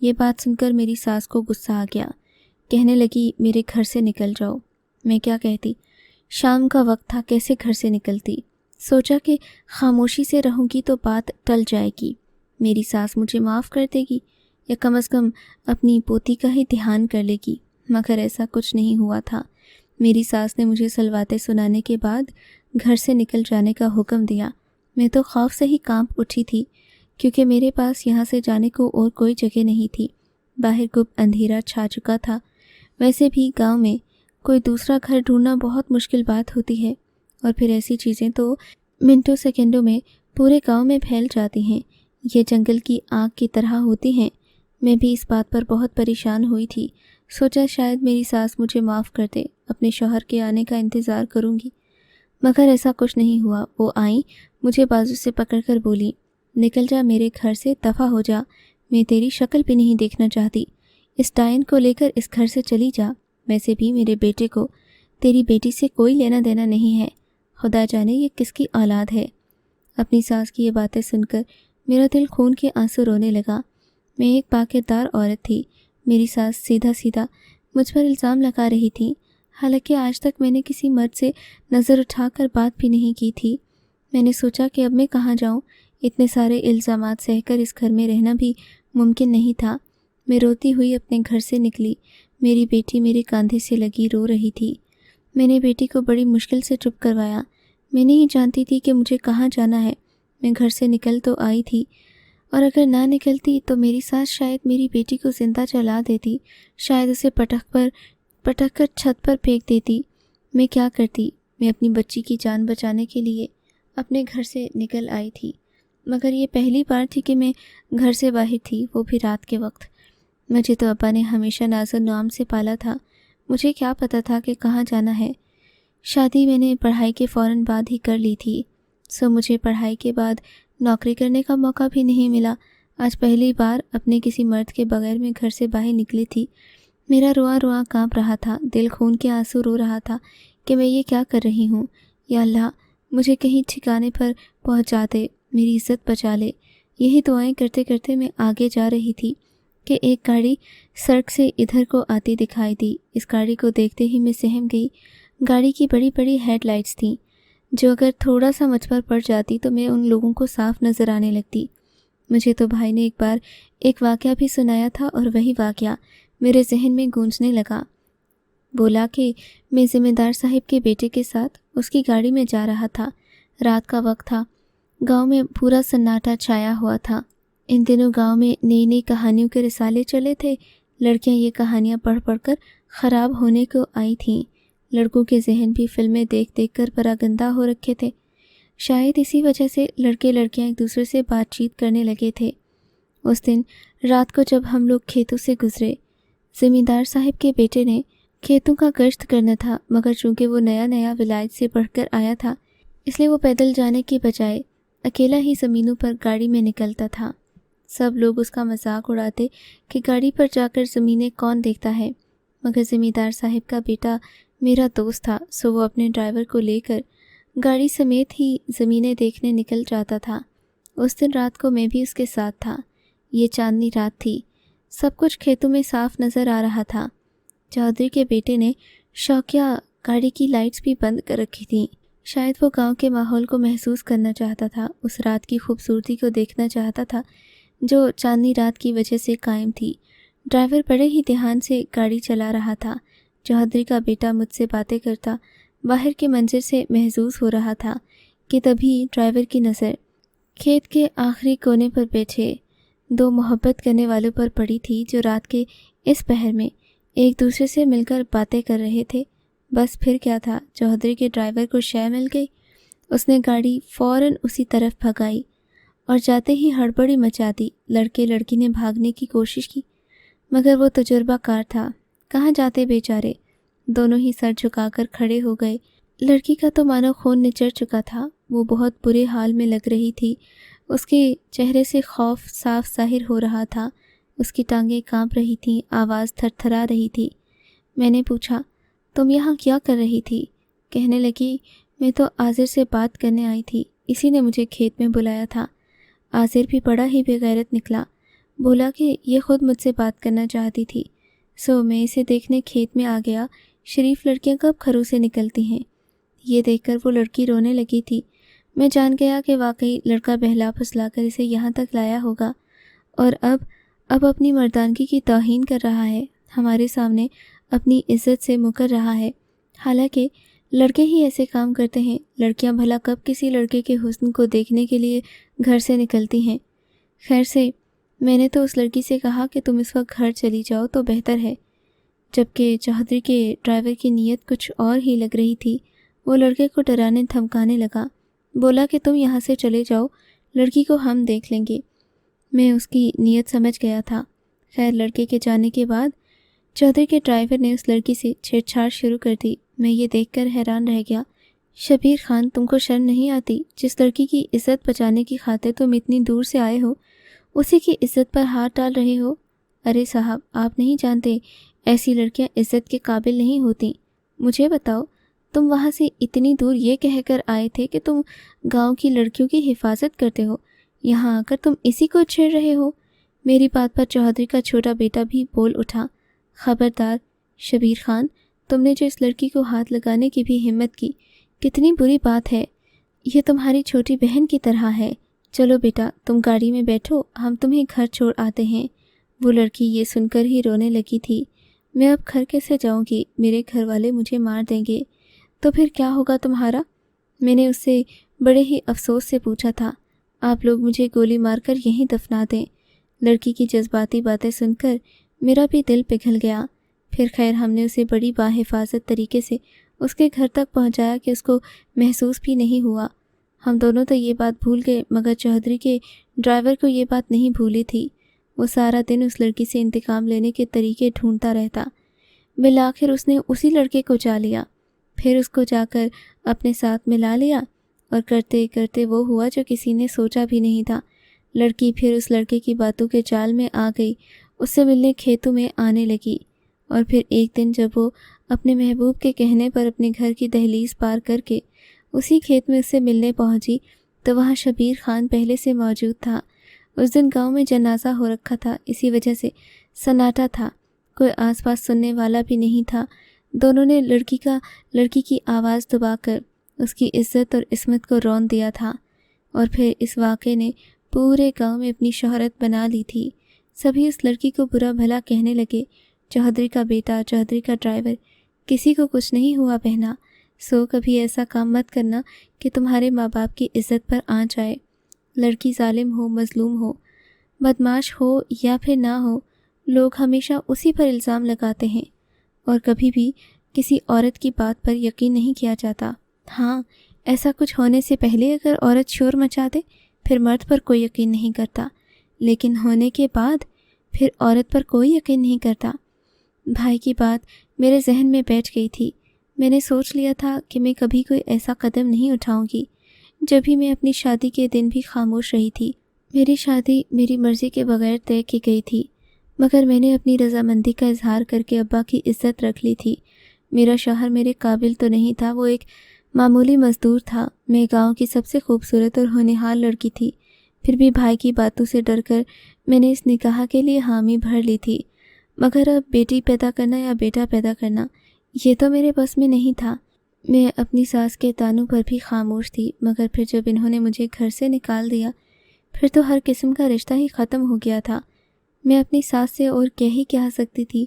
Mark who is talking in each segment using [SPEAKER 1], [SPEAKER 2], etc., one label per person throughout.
[SPEAKER 1] یہ بات سن کر میری ساس کو غصہ آ گیا، کہنے لگی میرے گھر سے نکل جاؤ۔ میں کیا کہتی، شام کا وقت تھا، کیسے گھر سے نکلتی؟ سوچا کہ خاموشی سے رہوں گی تو بات ٹل جائے گی، میری ساس مجھے معاف کر دے گی یا کم از کم اپنی پوتی کا ہی دھیان کر لے گی، مگر ایسا کچھ نہیں ہوا تھا۔ میری ساس نے مجھے سلواتیں سنانے کے بعد گھر سے نکل جانے کا حکم دیا۔ میں تو خوف سے ہی کانپ اٹھی تھی، کیونکہ میرے پاس یہاں سے جانے کو اور کوئی جگہ نہیں تھی۔ باہر گپ اندھیرا چھا چکا تھا، ویسے بھی گاؤں میں کوئی دوسرا گھر ڈھونڈنا بہت مشکل بات ہوتی ہے، اور پھر ایسی چیزیں تو منٹوں سیکنڈوں میں پورے گاؤں میں پھیل جاتی ہیں، یہ جنگل کی آگ کی طرح ہوتی ہیں۔ میں بھی اس بات پر بہت پریشان ہوئی تھی، سوچا شاید میری ساس مجھے معاف کر دے، اپنے شوہر کے آنے کا انتظار کروں گی، مگر ایسا کچھ نہیں ہوا۔ وہ آئیں، مجھے بازو سے پکڑ کر بولی، نکل جا میرے گھر سے، دفع ہو جا، میں تیری شکل بھی نہیں دیکھنا چاہتی، اس ڈائن کو لے کر اس گھر سے چلی جا، ویسے بھی میرے بیٹے کو تیری بیٹی سے کوئی لینا دینا نہیں ہے، خدا جانے یہ کس کی اولاد ہے۔ اپنی ساس کی یہ باتیں سن کر میرا دل خون کے آنسو رونے لگا۔ میں ایک باکردار عورت تھی، میری ساس سیدھا سیدھا مجھ پر الزام لگا رہی تھی، حالانکہ آج تک میں نے کسی مرد سے نظر اٹھا کر بات بھی نہیں کی تھی۔ میں نے سوچا کہ اب میں کہاں جاؤں، اتنے سارے الزامات سہ کر اس گھر میں رہنا بھی ممکن نہیں تھا۔ میں روتی ہوئی اپنے گھر سے نکلی، میری بیٹی میرے کاندھے سے لگی رو رہی تھی۔ میں نے بیٹی کو بڑی مشکل سے چپ کروایا، میں نہیں جانتی تھی کہ مجھے کہاں جانا ہے۔ میں گھر سے نکل تو آئی تھی، اور اگر نہ نکلتی تو میری ساس شاید میری بیٹی کو زندہ جلا دیتی، شاید اسے پٹک کر چھت پر پھینک دیتی۔ میں کیا کرتی؟ میں اپنی بچی کی جان بچانے کے لیے اپنے گھر سے نکل آئی تھی، مگر یہ پہلی بار تھی کہ میں گھر سے باہر تھی، وہ بھی رات کے وقت۔ مجھے تو ابا نے ہمیشہ ناز و نعام سے پالا تھا، مجھے کیا پتہ تھا کہ کہاں جانا ہے۔ شادی میں نے پڑھائی کے فوراً بعد ہی کر لی تھی، سو مجھے پڑھائی کے بعد نوکری کرنے کا موقع بھی نہیں ملا۔ آج پہلی بار اپنے کسی مرد کے بغیر میں گھر سے باہر نکلی تھی۔ میرا رواں رواں کانپ رہا تھا، دل خون کے آنسو رو رہا تھا کہ میں یہ کیا کر رہی ہوں۔ یا اللہ، مجھے کہیں ٹھکانے پر پہنچا دے، میری عزت بچا لے۔ یہی دعائیں کرتے کرتے میں آگے جا رہی تھی کہ ایک گاڑی سڑک سے ادھر کو آتی دکھائی دی۔ اس گاڑی کو دیکھتے ہی میں سہم گئی۔ گاڑی کی بڑی بڑی ہیڈ لائٹس تھیں، جو اگر تھوڑا سا مجھ پر پڑ جاتی تو میں ان لوگوں کو صاف نظر آنے لگتی۔ مجھے تو بھائی نے ایک بار ایک واقعہ بھی سنایا تھا، اور وہی واقعہ میرے ذہن میں گونجنے لگا۔ بولا کہ میں ذمہ دار صاحب کے بیٹے کے ساتھ اس کی گاڑی میں جا رہا تھا، رات کا وقت تھا، گاؤں میں پورا سناٹا چھایا ہوا تھا۔ ان دنوں گاؤں میں نئی نئی کہانیوں کے رسالے چلے تھے، لڑکیاں یہ کہانیاں پڑھ پڑھ کر خراب ہونے کو آئی تھیں، لڑکوں کے ذہن بھی فلمیں دیکھ دیکھ کر پراگندہ ہو رکھے تھے، شاید اسی وجہ سے لڑکے لڑکیاں ایک دوسرے سے بات چیت کرنے لگے تھے۔ اس دن رات کو جب ہم لوگ کھیتوں سے گزرے، زمیندار صاحب کے بیٹے نے کھیتوں کا گشت کرنا تھا، مگر چونکہ وہ نیا نیا ولایت سے پڑھ کر آیا تھا، اس لیے وہ پیدل جانے کے بجائے اکیلا ہی زمینوں پر گاڑی میں نکلتا تھا۔ سب لوگ اس کا مذاق اڑاتے کہ گاڑی پر جا کر زمینیں کون دیکھتا ہے، مگر زمیندار صاحب کا بیٹا میرا دوست تھا، سو وہ اپنے ڈرائیور کو لے کر گاڑی سمیت ہی زمینیں دیکھنے نکل جاتا تھا۔ اس دن رات کو میں بھی اس کے ساتھ تھا۔ یہ چاندنی رات تھی، سب کچھ کھیتوں میں صاف نظر آ رہا تھا۔ چودھری کے بیٹے نے شوقیہ گاڑی کی لائٹس بھی بند کر رکھی تھیں، شاید وہ گاؤں کے ماحول کو محسوس کرنا چاہتا تھا، اس رات کی خوبصورتی کو دیکھنا چاہتا تھا جو چاندنی رات کی وجہ سے قائم تھی۔ ڈرائیور بڑے ہی دھیان سے گاڑی چلا رہا تھا۔ چودھری کا بیٹا مجھ سے باتیں کرتا باہر کے منظر سے محظوظ ہو رہا تھا کہ تبھی ڈرائیور کی نظر کھیت کے آخری کونے پر بیٹھے دو محبت کرنے والوں پر پڑی تھی، جو رات کے اس پہر میں ایک دوسرے سے مل کر باتیں کر رہے تھے۔ بس پھر کیا تھا، چودھری کے ڈرائیور کو شے مل گئی، اس نے گاڑی فوراً اسی طرف بھگائی اور جاتے ہی ہڑبڑی مچا دی۔ لڑکے لڑکی نے بھاگنے کی کوشش کی، مگر وہ تجربہ کار تھا، کہاں جاتے بیچارے، دونوں ہی سر جھکا کر کھڑے ہو گئے۔ لڑکی کا تو مانو خون نچڑ چکا تھا، وہ بہت برے حال میں لگ رہی تھی، اس کے چہرے سے خوف صاف ظاہر ہو رہا تھا، اس کی ٹانگیں کانپ رہی تھیں، آواز تھر تھرا رہی تھی۔ میں نے پوچھا، تم یہاں کیا کر رہی تھی؟ کہنے لگی، میں تو آذر سے بات کرنے آئی تھی، اسی نے مجھے کھیت میں بلایا تھا۔ آذر بھی بڑا ہی بے غیرت نکلا، بولا کہ یہ خود مجھ سے بات کرنا چاہتی تھی۔ سو میں اسے دیکھنے کھیت میں آ گیا۔ شریف لڑکیاں کب گھروں سے نکلتی ہیں؟ یہ دیکھ کر وہ لڑکی رونے لگی تھی۔ میں جان گیا کہ واقعی لڑکا بہلا پھسلا کر اسے یہاں تک لایا ہوگا، اور اب اپنی مردانگی کی توہین کر رہا ہے، ہمارے سامنے اپنی عزت سے مکر رہا ہے۔ حالانکہ لڑکے ہی ایسے کام کرتے ہیں، لڑکیاں بھلا کب کسی لڑکے کے حسن کو دیکھنے کے لیے گھر سے نکلتی ہیں؟ خیر سے میں نے تو اس لڑکی سے کہا کہ تم اس وقت گھر چلی جاؤ تو بہتر ہے، جبکہ چودھری کے ڈرائیور کی نیت کچھ اور ہی لگ رہی تھی۔ وہ لڑکے کو ڈرانے دھمکانے لگا، بولا کہ تم یہاں سے چلے جاؤ، لڑکی کو ہم دیکھ لیں گے۔ میں اس کی نیت سمجھ گیا تھا۔ خیر لڑکے کے جانے کے بعد چودھری کے ڈرائیور نے اس لڑکی سے چھیڑ چھاڑ شروع کر دی۔ میں یہ دیکھ کر حیران رہ گیا۔ شبیر خان، تم کو شرم نہیں آتی؟ جس لڑکی کی عزت بچانے کی خاطر تم اتنی دور سے آئے ہو، اسی کی عزت پر ہاتھ ڈال رہے ہو۔ ارے صاحب، آپ نہیں جانتے ایسی لڑکیاں عزت کے قابل نہیں ہوتیں۔ مجھے بتاؤ، تم وہاں سے اتنی دور یہ کہہ کر آئے تھے کہ تم گاؤں کی لڑکیوں کی حفاظت کرتے ہو، یہاں آ کر تم اسی کو چھیڑ رہے ہو۔ میری بات پر چودھری کا چھوٹا بیٹا بھی بول اٹھا، خبردار شبیر خان، تم نے جو اس لڑکی کو ہاتھ لگانے کی بھی ہمت کی، کتنی بری بات ہے۔ یہ تمہاری چھوٹی بہن کی طرح ہے۔ چلو بیٹا، تم گاڑی میں بیٹھو، ہم تمہیں گھر چھوڑ آتے ہیں۔ وہ لڑکی یہ سن کر ہی رونے لگی تھی۔ میں اب گھر کیسے جاؤں گی؟ میرے گھر والے مجھے مار دیں گے۔ تو پھر کیا ہوگا تمہارا؟ میں نے اس سے بڑے ہی افسوس سے پوچھا تھا۔ آپ لوگ مجھے گولی مار کر یہیں دفنا دیں۔ لڑکی کی جذباتی باتیں سن کر میرا بھی دل پگھل گیا۔ پھر خیر ہم نے اسے بڑی باحفاظت طریقے سے اس کے گھر تک پہنچایا کہ اس کو محسوس بھی نہیں ہوا۔ ہم دونوں تو یہ بات بھول گئے، مگر چودھری کے ڈرائیور کو یہ بات نہیں بھولی تھی۔ وہ سارا دن اس لڑکی سے انتقام لینے کے طریقے ڈھونڈتا رہتا۔ بالآخر اس نے اسی لڑکے کو چا لیا، پھر اس کو جا کر اپنے ساتھ ملا لیا، اور کرتے کرتے وہ ہوا جو کسی نے سوچا بھی نہیں تھا۔ لڑکی پھر اس لڑکے کی باتوں کے جال میں آ گئی، اس سے ملنے کھیتوں میں آنے لگی، اور پھر ایک دن جب وہ اپنے محبوب کے کہنے پر اپنے گھر کی دہلیز پار کر کے اسی کھیت میں اس سے ملنے پہنچی تو وہاں شبیر خان پہلے سے موجود تھا۔ اس دن گاؤں میں جنازہ ہو رکھا تھا، اسی وجہ سے سناٹا تھا، کوئی آس پاس سننے والا بھی نہیں تھا۔ دونوں نے لڑکی کی آواز دبا کر اس کی عزت اور عصمت کو رون دیا تھا، اور پھر اس واقعے نے پورے گاؤں میں اپنی شہرت بنا لی تھی۔ سبھی اس لڑکی کو برا بھلا کہنے لگے۔ چودھری کا بیٹا، چودھری کا ڈرائیور، کسی کو کچھ نہیں ہوا بہنا۔ سو کبھی ایسا کام مت کرنا کہ تمہارے ماں باپ کی عزت پر آنچ آئے۔ لڑکی ظالم ہو، مظلوم ہو، بدمعاش ہو یا پھر نہ ہو، لوگ ہمیشہ اسی پر الزام لگاتے ہیں، اور کبھی بھی کسی عورت کی بات پر یقین نہیں کیا جاتا۔ ہاں، ایسا کچھ ہونے سے پہلے اگر عورت شور مچا دے پھر مرد پر کوئی یقین نہیں کرتا، لیکن ہونے کے بعد پھر عورت پر کوئی یقین نہیں کرتا۔ بھائی کی بات میرے ذہن میں بیٹھ گئی تھی۔ میں نے سوچ لیا تھا کہ میں کبھی کوئی ایسا قدم نہیں اٹھاؤں گی۔ جب ہی میں اپنی شادی کے دن بھی خاموش رہی تھی۔ میری شادی میری مرضی کے بغیر طے کی گئی تھی، مگر میں نے اپنی رضامندی کا اظہار کر کے ابا کی عزت رکھ لی تھی۔ میرا شوہر میرے قابل تو نہیں تھا، وہ ایک معمولی مزدور تھا۔ میں گاؤں کی سب سے خوبصورت اور ہونہار لڑکی تھی، پھر بھی بھائی کی باتوں سے ڈر کر میں نے اس نکاح کے لیے حامی بھر لی تھی۔ مگر اب بیٹی پیدا کرنا یا بیٹا پیدا کرنا، یہ تو میرے بس میں نہیں تھا۔ میں اپنی ساس کے طعنوں پر بھی خاموش تھی، مگر پھر جب انہوں نے مجھے گھر سے نکال دیا پھر تو ہر قسم کا رشتہ ہی ختم ہو گیا تھا۔ میں اپنی ساس سے اور کیا سکتی تھی؟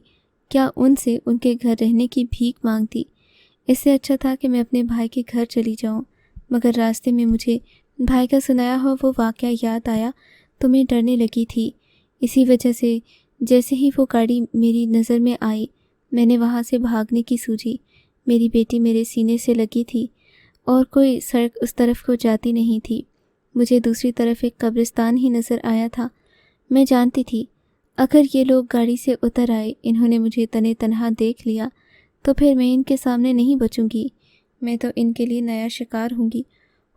[SPEAKER 1] کیا ان سے ان کے گھر رہنے کی بھیک مانگتی؟ اس سے اچھا تھا کہ میں اپنے بھائی کے گھر چلی جاؤں، مگر راستے میں مجھے بھائی کا سنایا ہوا وہ واقعہ یاد آیا تو میں ڈرنے لگی تھی۔ اسی وجہ سے جیسے ہی وہ گاڑی میری نظر میں آئی میں نے وہاں سے بھاگنے کی سوچی۔ میری بیٹی میرے سینے سے لگی تھی اور کوئی سڑک اس طرف کو جاتی نہیں تھی۔ مجھے دوسری طرف ایک قبرستان ہی نظر آیا تھا۔ میں جانتی تھی اگر یہ لوگ گاڑی سے اتر آئے، انہوں نے مجھے تنے تنہا دیکھ لیا تو پھر میں ان کے سامنے نہیں بچوں گی، میں تو ان کے لیے نیا شکار ہوں گی۔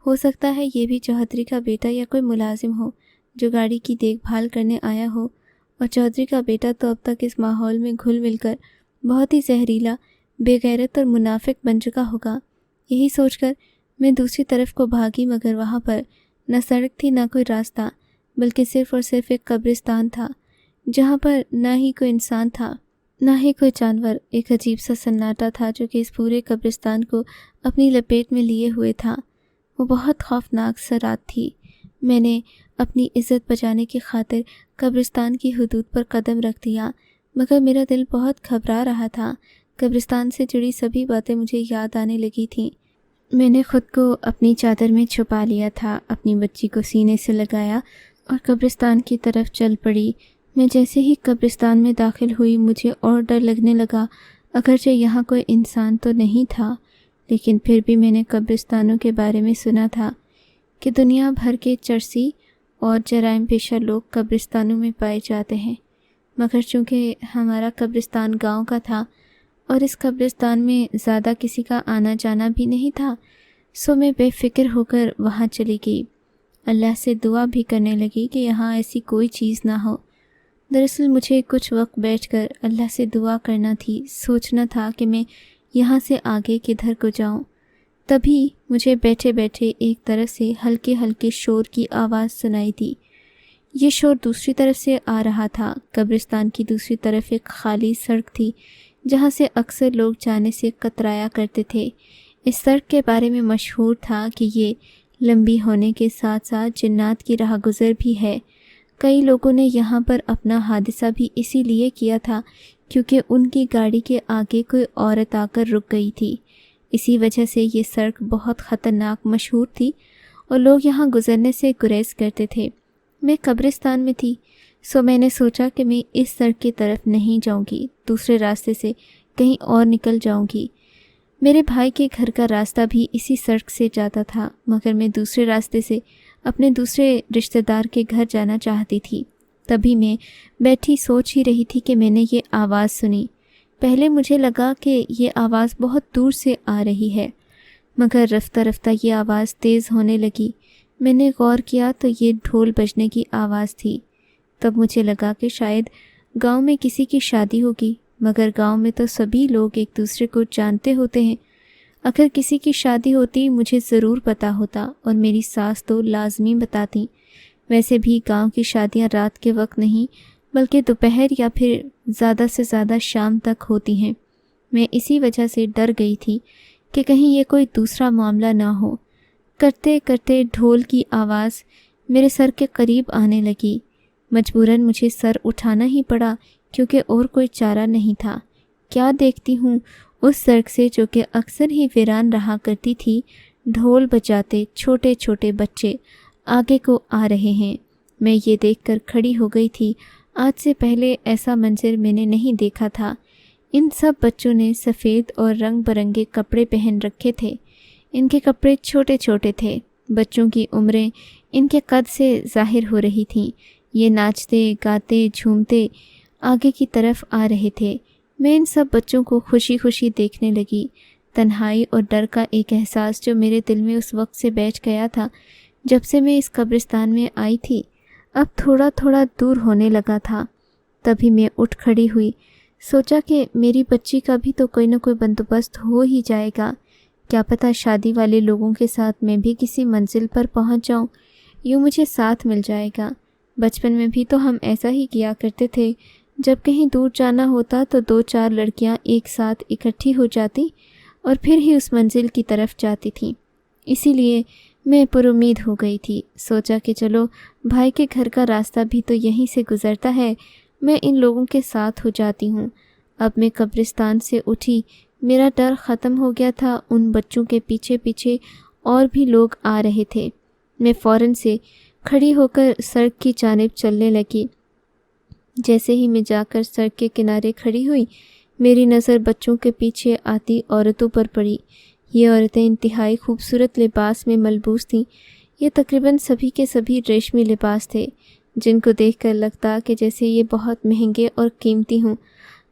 [SPEAKER 1] ہو سکتا ہے یہ بھی چودھری کا بیٹا یا کوئی ملازم ہو جو گاڑی کی دیکھ بھال کرنے آیا ہو، اور چودھری کا بیٹا تو اب تک اس ماحول میں گھل مل کر بہت ہی زہریلا، بے غیرت اور منافق بن چکا ہوگا۔ یہی سوچ کر میں دوسری طرف کو بھاگی، مگر وہاں پر نہ سڑک تھی نہ کوئی راستہ، بلکہ صرف اور صرف ایک قبرستان تھا جہاں پر نہ ہی کوئی انسان تھا نہ ہی کوئی جانور. ایک عجیب سا سناٹا تھا جو کہ اس پورے قبرستان کو اپنی لپیٹ میں لیے ہوئے تھا. وہ بہت خوفناک سا رات تھی. میں نے اپنی عزت بچانے کی خاطر قبرستان کی حدود پر قدم رکھ دیا، مگر میرا دل بہت گھبرا رہا تھا. قبرستان سے جڑی سبھی باتیں مجھے یاد آنے لگی تھیں. میں نے خود کو اپنی چادر میں چھپا لیا تھا، اپنی بچی کو سینے سے لگایا اور قبرستان کی طرف چل پڑی. میں جیسے ہی قبرستان میں داخل ہوئی مجھے اور ڈر لگنے لگا. اگرچہ یہاں کوئی انسان تو نہیں تھا، لیکن پھر بھی میں نے قبرستانوں کے بارے میں سنا تھا کہ دنیا بھر کے چرسی اور جرائم پیشہ لوگ قبرستانوں میں پائے جاتے ہیں. مگر چونکہ ہمارا قبرستان گاؤں کا تھا اور اس قبرستان میں زیادہ کسی کا آنا جانا بھی نہیں تھا، سو میں بے فکر ہو کر وہاں چلی گئی. اللہ سے دعا بھی کرنے لگی کہ یہاں ایسی کوئی چیز نہ ہو. دراصل مجھے کچھ وقت بیٹھ کر اللہ سے دعا کرنا تھی، سوچنا تھا کہ میں یہاں سے آگے کدھر کو جاؤں. تبھی مجھے بیٹھے بیٹھے ایک طرف سے ہلکے ہلکے شور کی آواز سنائی دی. یہ شور دوسری طرف سے آ رہا تھا. قبرستان کی دوسری طرف ایک خالی سڑک تھی جہاں سے اکثر لوگ جانے سے کترایا کرتے تھے. اس سڑک کے بارے میں مشہور تھا کہ یہ لمبی ہونے کے ساتھ ساتھ جنات کی راہ گزر بھی ہے. کئی لوگوں نے یہاں پر اپنا حادثہ بھی اسی لیے کیا تھا کیونکہ ان کی گاڑی کے آگے کوئی عورت آ کر رک گئی تھی. اسی وجہ سے یہ سڑک بہت خطرناک مشہور تھی اور لوگ یہاں گزرنے سے گریز کرتے تھے. میں قبرستان میں تھی، سو میں نے سوچا کہ میں اس سڑک کی طرف نہیں جاؤں گی، دوسرے راستے سے کہیں اور نکل جاؤں گی. میرے بھائی کے گھر کا راستہ بھی اسی سڑک سے جاتا تھا، مگر میں دوسرے راستے سے اپنے دوسرے رشتہ دار کے گھر جانا چاہتی تھی. تبھی میں بیٹھی سوچ ہی رہی تھی کہ میں نے یہ آواز سنی. پہلے مجھے لگا کہ یہ آواز بہت دور سے آ رہی ہے، مگر رفتہ رفتہ یہ آواز تیز ہونے لگی. میں نے غور کیا تو یہ ڈھول بجنے کی آواز تھی. تب مجھے لگا کہ شاید گاؤں میں کسی کی شادی ہوگی، مگر گاؤں میں تو سبھی لوگ ایک دوسرے کو جانتے ہوتے ہیں. اگر کسی کی شادی ہوتی مجھے ضرور پتہ ہوتا اور میری ساس تو لازمی بتاتی. ویسے بھی گاؤں کی شادیاں رات کے وقت نہیں بلکہ دوپہر یا پھر زیادہ سے زیادہ شام تک ہوتی ہیں. میں اسی وجہ سے ڈر گئی تھی کہ کہیں یہ کوئی دوسرا معاملہ نہ ہو. کرتے کرتے ڈھول کی آواز میرے سر کے قریب آنے لگی. مجبوراً مجھے سر اٹھانا ہی پڑا کیونکہ اور کوئی چارہ نہیں تھا. کیا دیکھتی ہوں، اس سڑک سے جو کہ اکثر ہی ویران رہا کرتی تھی، ڈھول بجاتے چھوٹے چھوٹے بچے آگے کو آ رہے ہیں. میں یہ دیکھ کر کھڑی ہو گئی تھی. آج سے پہلے ایسا منظر میں نے نہیں دیکھا تھا. ان سب بچوں نے سفید اور رنگ برنگے کپڑے پہن رکھے تھے. ان کے کپڑے چھوٹے چھوٹے تھے. بچوں کی عمریں ان کے قد سے ظاہر ہو رہی تھیں. یہ ناچتے گاتے جھومتے آگے کی طرف آ رہے تھے. میں ان سب بچوں کو خوشی خوشی دیکھنے لگی. تنہائی اور ڈر کا ایک احساس جو میرے دل میں اس وقت سے بیٹھ گیا تھا جب سے میں اس قبرستان میں آئی تھی، اب تھوڑا تھوڑا دور ہونے لگا تھا. تبھی میں اٹھ کھڑی ہوئی. سوچا کہ میری بچی کا بھی تو کوئی نہ کوئی بندوبست ہو ہی جائے گا. کیا پتہ شادی والے لوگوں کے ساتھ میں بھی کسی منزل پر پہنچ جاؤں، یوں مجھے ساتھ مل جائے گا. بچپن میں بھی تو ہم ایسا ہی کیا کرتے تھے. جب کہیں دور جانا ہوتا تو 2-4 لڑکیاں ایک ساتھ اکٹھی ہو جاتی اور پھر ہی اس منزل کی طرف جاتی تھیں. اسی لیے میں پر امید ہو گئی تھی. سوچا کہ چلو بھائی کے گھر کا راستہ بھی تو یہیں سے گزرتا ہے، میں ان لوگوں کے ساتھ ہو جاتی ہوں. اب میں قبرستان سے اٹھی. میرا ڈر ختم ہو گیا تھا. ان بچوں کے پیچھے پیچھے اور بھی لوگ آ رہے تھے. میں فوراً سے کھڑی ہو کر سڑک کی جانب چلنے لگی. جیسے ہی میں جا کر سڑک کے کنارے کھڑی ہوئی، میری نظر بچوں کے پیچھے آتی عورتوں پر پڑی. یہ عورتیں انتہائی خوبصورت لباس میں ملبوس تھیں. یہ تقریباً سبھی کے سبھی ریشمی لباس تھے جن کو دیکھ کر لگتا کہ جیسے یہ بہت مہنگے اور قیمتی ہوں.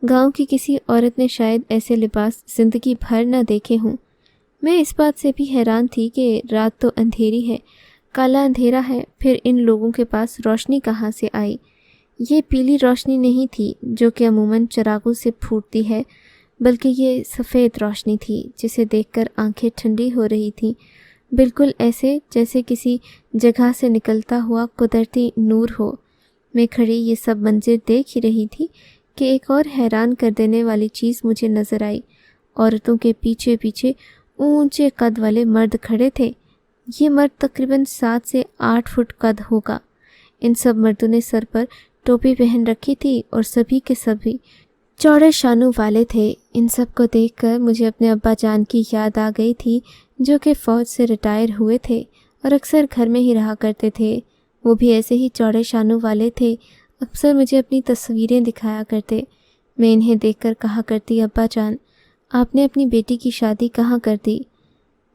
[SPEAKER 1] گاؤں کی کسی عورت نے شاید ایسے لباس زندگی بھر نہ دیکھے ہوں. میں اس بات سے بھی حیران تھی کہ رات تو اندھیری ہے، کالا اندھیرا ہے، پھر ان لوگوں کے پاس روشنی کہاں سے آئی. یہ پیلی روشنی نہیں تھی جو کہ عموماً چراغوں سے پھوٹتی ہے، بلکہ یہ سفید روشنی تھی جسے دیکھ کر آنکھیں ٹھنڈی ہو رہی تھیں. بالکل ایسے جیسے کسی جگہ سے نکلتا ہوا قدرتی نور ہو. میں کھڑی یہ سب منظر دیکھ ہی رہی تھی کہ ایک اور حیران کر دینے والی چیز مجھے نظر آئی۔ عورتوں کے پیچھے پیچھے اونچے قد والے مرد کھڑے تھے۔ یہ مرد تقریباً 7 سے 8 فٹ قد ہوگا۔ ان سب مردوں نے سر پر ٹوپی پہن رکھی تھی اور سبھی کے سبھی چوڑے شانوں والے تھے۔ ان سب کو دیکھ کر مجھے اپنے ابا جان کی یاد آ گئی تھی، جو کہ فوج سے ریٹائر ہوئے تھے اور اکثر گھر میں ہی رہا کرتے تھے۔ وہ بھی ایسے ہی چوڑے شانوں والے تھے، اکثر مجھے اپنی تصویریں دکھایا کرتے۔ میں انہیں دیکھ کر کہا کرتی، ابا جان آپ نے اپنی بیٹی کی شادی کہاں کر دی؟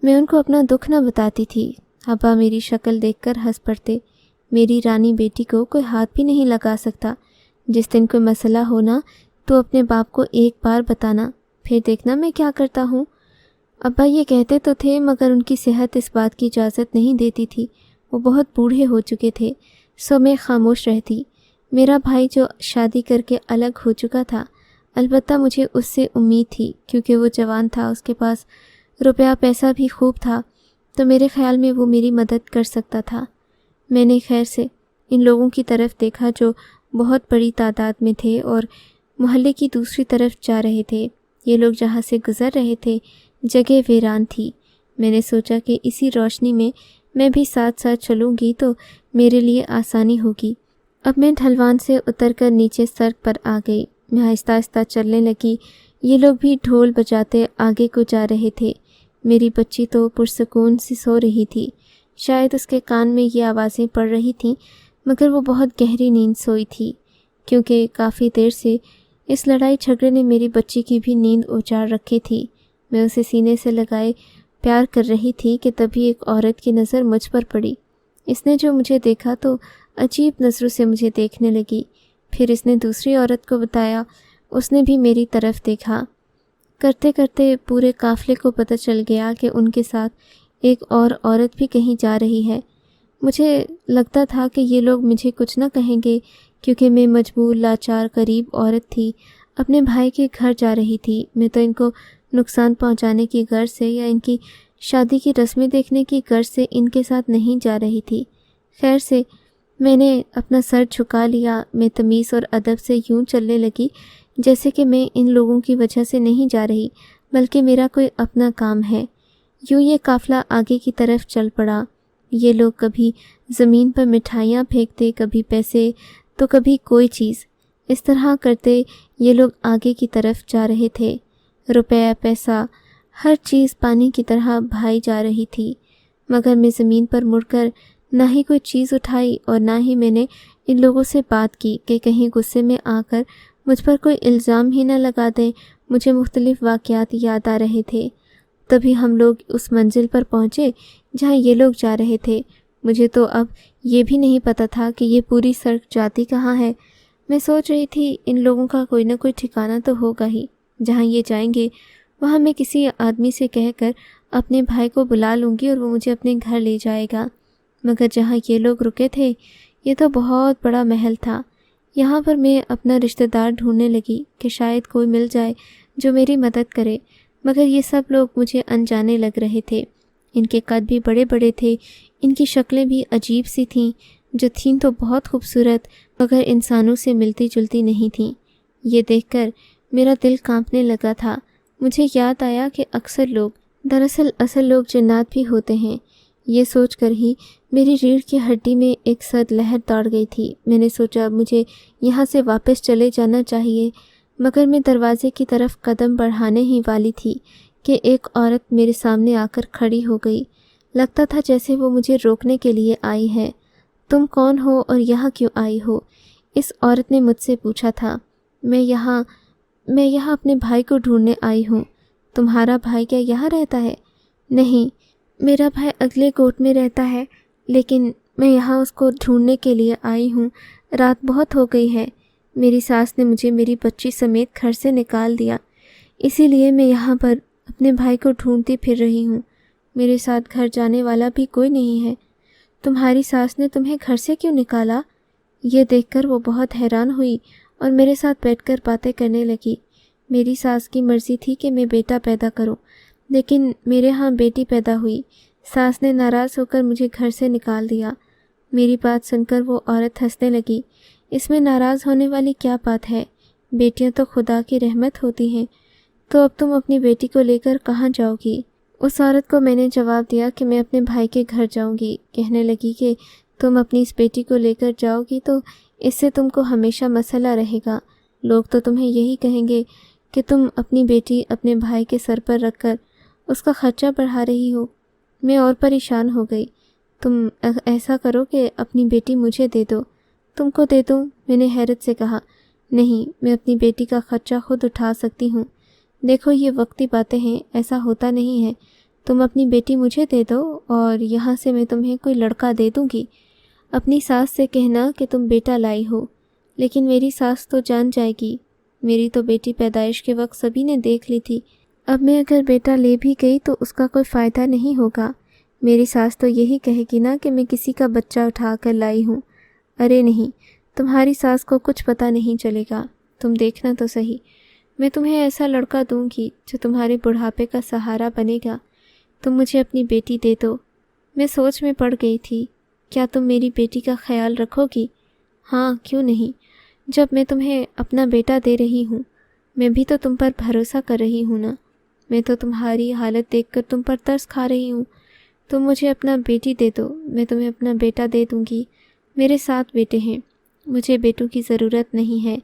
[SPEAKER 1] میں ان کو اپنا دکھ نہ بتاتی تھی۔ ابا میری شکل دیکھ کر ہنس پڑتے۔ میری رانی بیٹی کو کوئی ہاتھ بھی نہیں لگا سکتا۔ جس دن کوئی مسئلہ ہونا تو اپنے باپ کو ایک بار بتانا، پھر دیکھنا میں کیا کرتا ہوں۔ ابا یہ کہتے تو تھے مگر ان کی صحت اس بات کی اجازت نہیں دیتی تھی۔ وہ بہت بوڑھے ہو چکے تھے، سو میں خاموش رہتی۔ میرا بھائی جو شادی کر کے الگ ہو چکا تھا، البتہ مجھے اس سے امید تھی کیونکہ وہ جوان تھا، اس کے پاس روپیہ پیسہ بھی خوب تھا، تو میرے خیال میں وہ میری مدد کر سکتا تھا۔ میں نے خیر سے ان لوگوں کی طرف دیکھا جو بہت بڑی تعداد میں تھے اور محلے کی دوسری طرف جا رہے تھے۔ یہ لوگ جہاں سے گزر رہے تھے جگہ ویران تھی۔ میں نے سوچا کہ اسی روشنی میں بھی ساتھ ساتھ چلوں گی تو میرے لیے آسانی ہوگی۔ اب میں ڈھلوان سے اتر کر نیچے سڑک پر آ گئی۔ میں آہستہ آہستہ چلنے لگی۔ یہ لوگ بھی ڈھول بجاتے آگے کو جا رہے تھے۔ میری بچی تو پرسکون سی سو رہی تھی۔ شاید اس کے کان میں یہ آوازیں پڑ رہی تھیں، مگر وہ بہت گہری نیند سوئی تھی، کیونکہ کافی دیر سے اس لڑائی جھگڑے نے میری بچی کی بھی نیند اجاڑ رکھی تھی۔ میں اسے سینے سے لگائے پیار کر رہی تھی کہ تبھی ایک عورت کی نظر مجھ پر پڑی۔ اس نے جو مجھے دیکھا تو عجیب نظروں سے مجھے دیکھنے لگی۔ پھر اس نے دوسری عورت کو بتایا، اس نے بھی میری طرف دیکھا۔ کرتے کرتے پورے قافلے کو پتہ چل گیا کہ ان کے ساتھ ایک اور عورت بھی کہیں جا رہی ہے۔ مجھے لگتا تھا کہ یہ لوگ مجھے کچھ نہ کہیں گے، کیونکہ میں مجبور لاچار غریب عورت تھی، اپنے بھائی کے گھر جا رہی تھی۔ میں تو ان کو نقصان پہنچانے کی غرض سے یا ان کی شادی کی رسمیں دیکھنے کی غرض سے ان کے ساتھ نہیں جا رہی تھی۔ خیر سے میں نے اپنا سر جھکا لیا۔ میں تمیز اور ادب سے یوں چلنے لگی جیسے کہ میں ان لوگوں کی وجہ سے نہیں جا رہی، بلکہ میرا کوئی اپنا کام ہے۔ یوں یہ قافلہ آگے کی طرف چل پڑا۔ یہ لوگ کبھی زمین پر مٹھائیاں پھینکتے، کبھی پیسے، تو کبھی کوئی چیز۔ اس طرح کرتے یہ لوگ آگے کی طرف جا رہے تھے۔ روپیہ، پیسہ، ہر چیز پانی کی طرح بہائی جا رہی تھی، مگر میں زمین پر مڑ کر نہ ہی کوئی چیز اٹھائی اور نہ ہی میں نے ان لوگوں سے بات کی کہ کہیں غصے میں آ کر مجھ پر کوئی الزام ہی نہ لگا دیں۔ مجھے مختلف واقعات یاد آ رہے تھے۔ تبھی ہم لوگ اس منزل پر پہنچے جہاں یہ لوگ جا رہے تھے۔ مجھے تو اب یہ بھی نہیں پتہ تھا کہ یہ پوری سڑک جاتی کہاں ہے۔ میں سوچ رہی تھی ان لوگوں کا کوئی نہ کوئی ٹھکانہ تو ہوگا ہی۔ جہاں یہ جائیں گے وہاں میں کسی آدمی سے کہہ کر اپنے بھائی کو بلا لوں گی اور وہ مجھے اپنے گھر لے جائے گا۔ مگر جہاں یہ لوگ رکے تھے یہ تو بہت بڑا محل تھا۔ یہاں پر میں اپنا رشتہ دار ڈھونڈنے لگی کہ شاید کوئی مل جائے جو میری مدد کرے، مگر یہ سب لوگ مجھے انجانے لگ رہے تھے۔ ان کے قد بھی بڑے بڑے تھے، ان کی شکلیں بھی عجیب سی تھیں، جو تھیں تو بہت خوبصورت مگر انسانوں سے ملتی جلتی نہیں تھیں۔ یہ دیکھ کر میرا دل کانپنے لگا تھا۔ مجھے یاد آیا کہ اکثر لوگ دراصل اصل لوگ جنات بھی ہوتے ہیں۔ یہ سوچ کر ہی میری ریڑھ کی ہڈی میں ایک سرد لہر دوڑ گئی تھی۔ میں نے سوچا اب مجھے یہاں سے واپس چلے جانا چاہیے، مگر میں دروازے کی طرف قدم بڑھانے ہی والی تھی کہ ایک عورت میرے سامنے آ کر کھڑی ہو گئی۔ لگتا تھا جیسے وہ مجھے روکنے کے لیے آئی ہے۔ تم کون ہو اور یہاں کیوں آئی ہو؟ اس عورت نے مجھ سے پوچھا تھا۔ میں یہاں اپنے بھائی کو ڈھونڈنے آئی ہوں۔ تمہارا بھائی کیا یہاں رہتا ہے؟ نہیں، میرا بھائی اگلے کوٹ میں رہتا ہے، لیکن میں یہاں اس کو ڈھونڈنے کے لیے آئی ہوں۔ رات بہت ہو گئی ہے۔ میری ساس نے مجھے میری بچی سمیت گھر سے نکال دیا، اسی لیے میں یہاں پر اپنے بھائی کو ڈھونڈتی پھر رہی ہوں۔ میرے ساتھ گھر جانے والا بھی کوئی نہیں ہے۔ تمہاری ساس نے تمہیں گھر سے کیوں نکالا؟ یہ دیکھ کر وہ بہت حیران ہوئی اور میرے ساتھ بیٹھ کر باتیں کرنے لگی۔ میری ساس کی مرضی تھی کہ میں بیٹا پیدا کروں، لیکن میرے ہاں بیٹی پیدا ہوئی۔ ساس نے ناراض ہو کر مجھے گھر سے نکال دیا۔ میری بات سن کر وہ عورت ہنسنے لگی۔ اس میں ناراض ہونے والی کیا بات ہے؟ بیٹیاں تو خدا کی رحمت ہوتی ہیں۔ تو اب تم اپنی بیٹی کو لے کر کہاں جاؤ گی؟ اس عورت کو میں نے جواب دیا کہ میں اپنے بھائی کے گھر جاؤں گی۔ کہنے لگی کہ تم اپنی اس بیٹی کو لے کر جاؤ گی تو اس سے تم کو ہمیشہ مسئلہ رہے گا۔ لوگ تو تمہیں یہی کہیں گے کہ تم اپنی بیٹی اپنے بھائی کے سر پر رکھ کر اس کا خرچہ بڑھا رہی ہو۔ میں اور پریشان ہو گئی۔ تم ایسا کرو کہ اپنی بیٹی مجھے دے دو۔ تم کو دے دوں؟ میں نے حیرت سے کہا۔ نہیں، میں اپنی بیٹی کا خرچہ خود اٹھا سکتی ہوں۔ دیکھو یہ وقتی باتیں ہیں، ایسا ہوتا نہیں ہے۔ تم اپنی بیٹی مجھے دے دو اور یہاں سے میں تمہیں کوئی لڑکا دے دوں گی۔ اپنی ساس سے کہنا کہ تم بیٹا لائی ہو، لیکن میری ساس تو جان جائے گی۔ میری تو بیٹی پیدائش کے وقت سبھی نے دیکھ لی تھی۔ اب میں اگر بیٹا لے بھی گئی تو اس کا کوئی فائدہ نہیں ہوگا۔ میری ساس تو یہی کہے گی نا کہ میں کسی کا بچہ اٹھا کر لائی ہوں۔ ارے نہیں، تمہاری ساس کو کچھ پتہ نہیں چلے گا۔ تم دیکھنا تو صحیح، میں تمہیں ایسا لڑکا دوں گی جو تمہارے بڑھاپے کا سہارا بنے گا۔ تم مجھے اپنی بیٹی دے دو۔ میں سوچ میں پڑ گئی تھی، کیا تم میری بیٹی کا خیال رکھو گی؟ ہاں، کیوں نہیں؟ جب میں تمہیں اپنا بیٹا دے رہی ہوں، میں بھی تو تم پر بھروسہ کر رہی ہوں نا۔ میں تو تمہاری حالت دیکھ کر تم پر ترس کھا رہی ہوں۔ تم مجھے اپنا بیٹی دے دو، میں تمہیں اپنا بیٹا دے دوں گی۔ میرے 7 بیٹے ہیں، مجھے بیٹوں کی ضرورت نہیں ہے،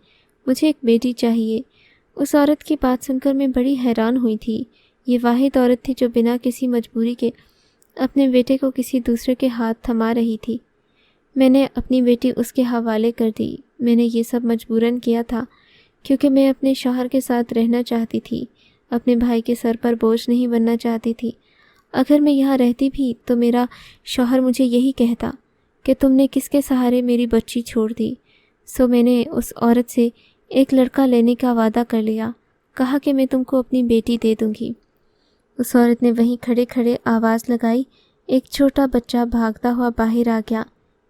[SPEAKER 1] مجھے ایک بیٹی چاہیے۔ اس عورت کی بات سن کر میں بڑی حیران ہوئی تھی۔ یہ واحد عورت تھی جو بنا کسی مجبوری کے اپنے بیٹے کو کسی دوسرے کے ہاتھ تھما رہی تھی۔ میں نے اپنی بیٹی اس کے حوالے کر دی۔ میں نے یہ سب مجبوراً کیا تھا کیونکہ میں اپنے شوہر کے ساتھ رہنا چاہتی تھی، اپنے بھائی کے سر پر بوجھ نہیں بننا چاہتی تھی۔ اگر میں یہاں رہتی بھی تو میرا شوہر مجھے یہی کہتا کہ تم نے کس کے سہارے میری بچی چھوڑ دی۔ سو میں نے اس عورت سے ایک لڑکا لینے کا وعدہ کر لیا، کہا کہ میں تم کو اپنی بیٹی دے دوں گی۔ اس عورت نے وہیں کھڑے کھڑے آواز لگائی۔ ایک چھوٹا بچہ بھاگتا ہوا باہر آ گیا۔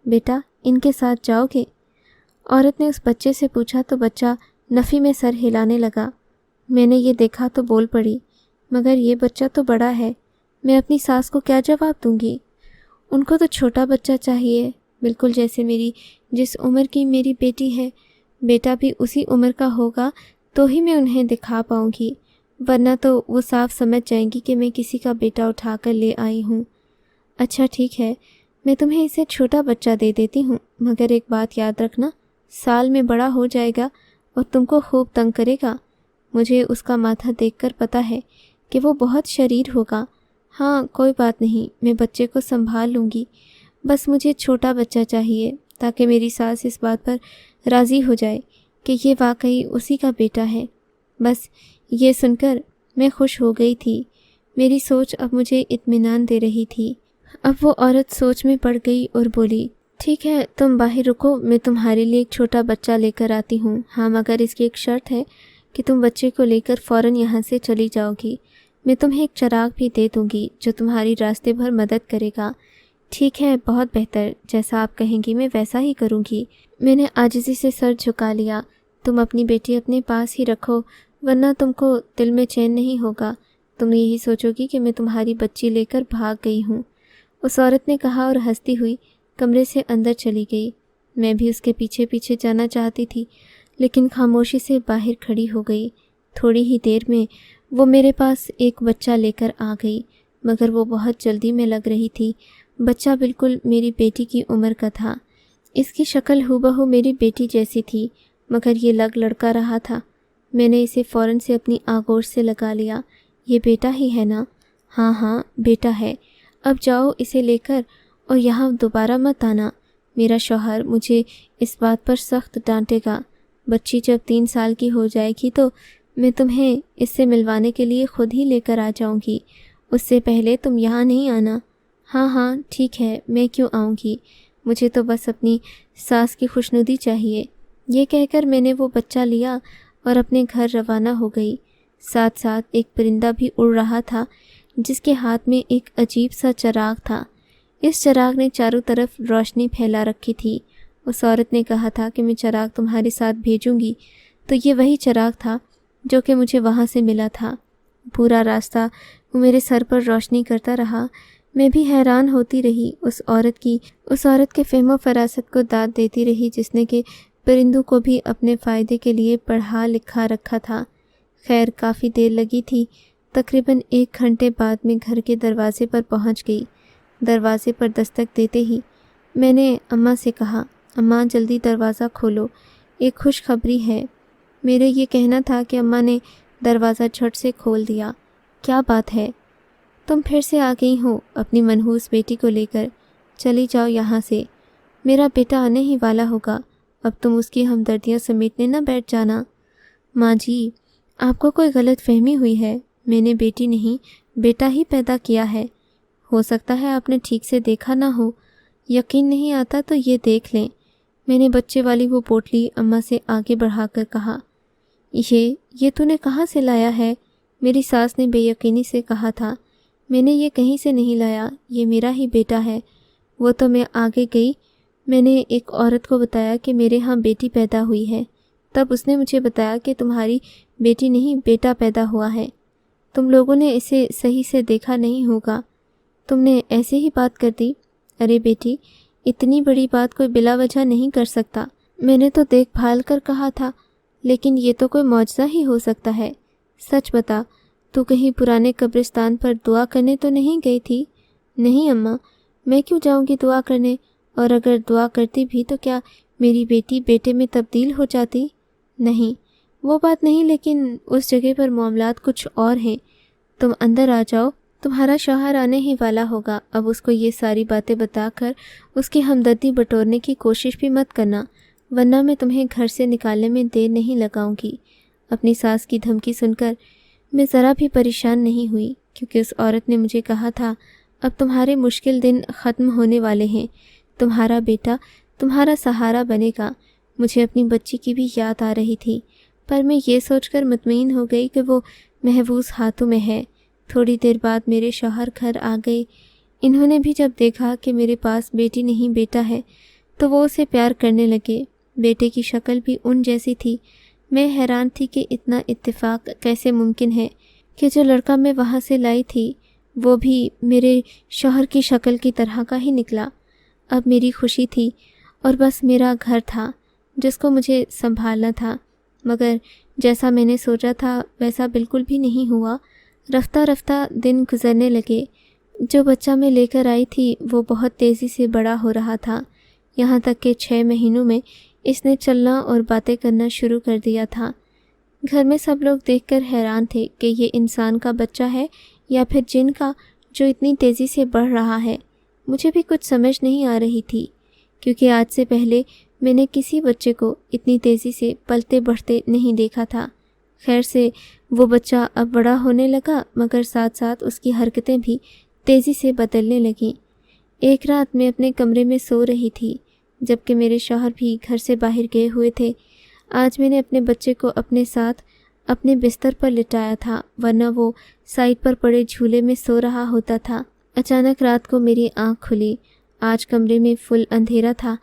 [SPEAKER 1] بیٹا، ان کے ساتھ جاؤ گے؟ عورت نے اس بچے سے پوچھا تو بچہ نفی میں سر ہلانے لگا۔ میں نے یہ دیکھا تو بول پڑی، مگر یہ بچہ تو بڑا ہے، میں اپنی ساس کو کیا جواب دوں گی؟ ان کو تو چھوٹا بچہ چاہیے، بالکل جیسے جس عمر کی میری بیٹی ہے۔ بیٹا بھی اسی عمر کا ہوگا تو ہی میں انہیں دکھا پاؤں گی، ورنہ تو وہ صاف سمجھ جائیں گی کہ میں کسی کا بیٹا اٹھا کر لے آئی ہوں۔ اچھا ٹھیک ہے، میں تمہیں اسے چھوٹا بچہ دے دیتی ہوں، مگر ایک بات یاد رکھنا، سال میں بڑا ہو جائے گا اور تم کو خوب تنگ کرے گا۔ مجھے اس کا ماتھا دیکھ کر پتہ ہے کہ وہ بہت شریر ہوگا۔ ہاں، کوئی بات نہیں، میں بچے کو سنبھال لوں گی، بس مجھے چھوٹا بچہ چاہیے تاکہ میری ساس اس بات پر راضی ہو جائے کہ یہ واقعی اسی کا بیٹا ہے۔ بس یہ سن کر میں خوش ہو گئی تھی۔ میری سوچ اب مجھے اطمینان دے رہی تھی۔ اب وہ عورت سوچ میں پڑ گئی اور بولی، ٹھیک ہے، تم باہر رکو، میں تمہارے لیے ایک چھوٹا بچہ لے کر آتی ہوں۔ ہاں، مگر اس کی ایک شرط ہے کہ تم بچے کو لے کر فوراً یہاں سے چلی جاؤ گی۔ میں تمہیں ایک چراغ بھی دے دوں گی جو تمہاری راستے بھر مدد کرے گا۔ ٹھیک ہے، بہت بہتر، جیسا آپ کہیں گی میں ویسا ہی کروں گی۔ میں نے عاجزی سے سر جھکا لیا۔ تم اپنی بیٹی اپنے پاس ہی رکھو، ورنہ تم کو دل میں چین نہیں ہوگا۔ تم یہی سوچو گی کہ میں تمہاری بچی لے کر بھاگ گئی ہوں۔ اس عورت نے کہا اور ہنستی ہوئی کمرے سے اندر چلی گئی۔ میں بھی اس کے پیچھے پیچھے جانا چاہتی تھی، لیکن خاموشی سے باہر کھڑی ہو گئی۔ تھوڑی ہی دیر میں وہ میرے پاس ایک بچہ لے کر آ گئی، مگر وہ بہت جلدی میں لگ رہی تھی۔ بچہ بالکل میری بیٹی کی عمر کا تھا۔ اس کی شکل ہو بہو میری بیٹی جیسی تھی، مگر یہ لگ لڑکا رہا تھا۔ میں نے اسے فوراً سے اپنی آغوش سے لگا لیا۔ یہ بیٹا ہی ہے نا؟ ہاں ہاں، بیٹا ہے۔ اب جاؤ اسے لے کر اور یہاں دوبارہ مت آنا، میرا شوہر مجھے اس بات پر سخت ڈانٹے گا۔ بچی جب 3 سال کی ہو جائے گی تو میں تمہیں اس سے ملوانے کے لیے خود ہی لے کر آ جاؤں گی، اس سے پہلے تم یہاں نہیں آنا۔ ہاں ہاں ٹھیک ہے، میں کیوں آؤں گی، مجھے تو بس اپنی ساس کی خوشنودی چاہیے۔ یہ کہہ کر میں نے وہ بچہ لیا اور اپنے گھر روانہ ہو گئی۔ ساتھ ساتھ ایک پرندہ بھی اڑ رہا تھا جس کے ہاتھ میں ایک عجیب سا چراغ تھا۔ اس چراغ نے چاروں طرف روشنی پھیلا رکھی تھی۔ اس عورت نے کہا تھا کہ میں چراغ تمہارے ساتھ بھیجوں گی، تو یہ وہی چراغ تھا جو کہ مجھے وہاں سے ملا تھا۔ پورا راستہ وہ میرے سر پر روشنی کرتا رہا۔ میں بھی حیران ہوتی رہی، اس عورت کے فہم و فراست کو داد دیتی رہی جس نے کہ پرندوں کو بھی اپنے فائدے کے لیے پڑھا لکھا رکھا تھا۔ خیر کافی دیر لگی تھی، تقریباً 1 گھنٹے بعد میں گھر کے دروازے پر پہنچ گئی۔ دروازے پر دستک دیتے ہی میں نے اماں سے کہا، اماں جلدی دروازہ کھولو، ایک خوشخبری ہے۔ میرے یہ کہنا تھا کہ اماں نے دروازہ جھٹ سے کھول دیا۔ کیا بات ہے؟ تم پھر سے آ گئی ہو اپنی منحوس بیٹی کو لے کر، چلی جاؤ یہاں سے، میرا بیٹا آنے ہی والا ہوگا، اب تم اس کی ہمدردیاں سمیٹنے نہ بیٹھ جانا۔ ماں جی، آپ کو کوئی غلط فہمی ہوئی ہے، میں نے بیٹی نہیں بیٹا ہی پیدا کیا ہے۔ ہو سکتا ہے آپ نے ٹھیک سے دیکھا نہ ہو، یقین نہیں آتا تو یہ دیکھ لیں۔ میں نے بچے والی وہ پوٹلی اماں سے آگے بڑھا کر کہا۔ یہ تو نے کہاں سے لایا ہے؟ میری ساس نے بے یقینی سے کہا تھا۔ میں نے یہ کہیں سے نہیں لایا، یہ میرا ہی بیٹا ہے۔ وہ تو میں آگے گئی، میں نے ایک عورت کو بتایا کہ میرے ہاں بیٹی پیدا ہوئی ہے، تب اس نے مجھے بتایا کہ تمہاری بیٹی نہیں بیٹا پیدا ہوا ہے۔ تم لوگوں نے اسے صحیح سے دیکھا نہیں ہوگا، تم نے ایسے ہی بات کر دی۔ ارے بیٹی، اتنی بڑی بات کوئی بلا وجہ نہیں کر سکتا، میں نے تو دیکھ بھال کر کہا تھا، لیکن یہ تو کوئی معجزہ ہی ہو سکتا ہے۔ سچ بتا، تو کہیں پرانے قبرستان پر دعا کرنے تو نہیں گئی تھی؟ نہیں اماں، میں کیوں جاؤں گی دعا کرنے، اور اگر دعا کرتی بھی تو کیا میری بیٹی بیٹے میں تبدیل ہو جاتی؟ نہیں، وہ بات نہیں، لیکن اس جگہ پر معاملات کچھ اور ہیں۔ تم اندر آ جاؤ، تمہارا شوہر آنے ہی والا ہوگا، اب اس کو یہ ساری باتیں بتا کر اس کی ہمدردی بٹورنے کی کوشش بھی مت کرنا، ورنہ میں تمہیں گھر سے نکالنے میں دیر نہیں لگاؤں گی۔ اپنی ساس کی دھمکی سن کر میں ذرا بھی پریشان نہیں ہوئی، کیونکہ اس عورت نے مجھے کہا تھا اب تمہارے مشکل دن ختم ہونے والے ہیں، تمہارا بیٹا تمہارا سہارا بنے گا۔ مجھے اپنی بچی کی بھی یاد آ رہی تھی، پر میں یہ سوچ کر مطمئن ہو گئی کہ وہ محفوظ ہاتھوں میں ہے۔ تھوڑی دیر بعد میرے شوہر گھر آ گئے۔ انہوں نے بھی جب دیکھا کہ میرے پاس بیٹی نہیں بیٹا ہے تو وہ اسے پیار کرنے لگے۔ بیٹے کی شکل بھی ان جیسی تھی۔ میں حیران تھی کہ اتنا اتفاق کیسے ممکن ہے کہ جو لڑکا میں وہاں سے لائی تھی وہ بھی میرے شوہر کی شکل کی طرح کا ہی نکلا۔ اب میری خوشی تھی اور بس میرا گھر تھا جس کو مجھے سنبھالنا تھا، مگر جیسا میں نے سوچا تھا ویسا بالکل بھی نہیں ہوا۔ رفتہ رفتہ دن گزرنے لگے۔ جو بچہ میں لے کر آئی تھی وہ بہت تیزی سے بڑا ہو رہا تھا، یہاں تک کہ 6 مہینوں میں اس نے چلنا اور باتیں کرنا شروع کر دیا تھا۔ گھر میں سب لوگ دیکھ کر حیران تھے کہ یہ انسان کا بچہ ہے یا پھر جن کا، جو اتنی تیزی سے بڑھ رہا ہے۔ مجھے بھی کچھ سمجھ نہیں آ رہی تھی، کیونکہ آج سے پہلے میں نے کسی بچے کو اتنی تیزی سے پلتے بڑھتے نہیں دیکھا تھا۔ خیر سے وہ بچہ اب بڑا ہونے لگا، مگر ساتھ ساتھ اس کی حرکتیں بھی تیزی سے بدلنے لگیں۔ ایک رات میں اپنے کمرے میں سو رہی تھی، جبکہ میرے شوہر بھی گھر سے باہر گئے ہوئے تھے۔ آج میں نے اپنے بچے کو اپنے ساتھ اپنے بستر پر لٹایا تھا، ورنہ وہ سائڈ پر پڑے جھولے میں سو رہا ہوتا تھا۔ اچانک رات کو میری آنکھ کھلی۔ آج کمرے میں فل اندھیرا تھا،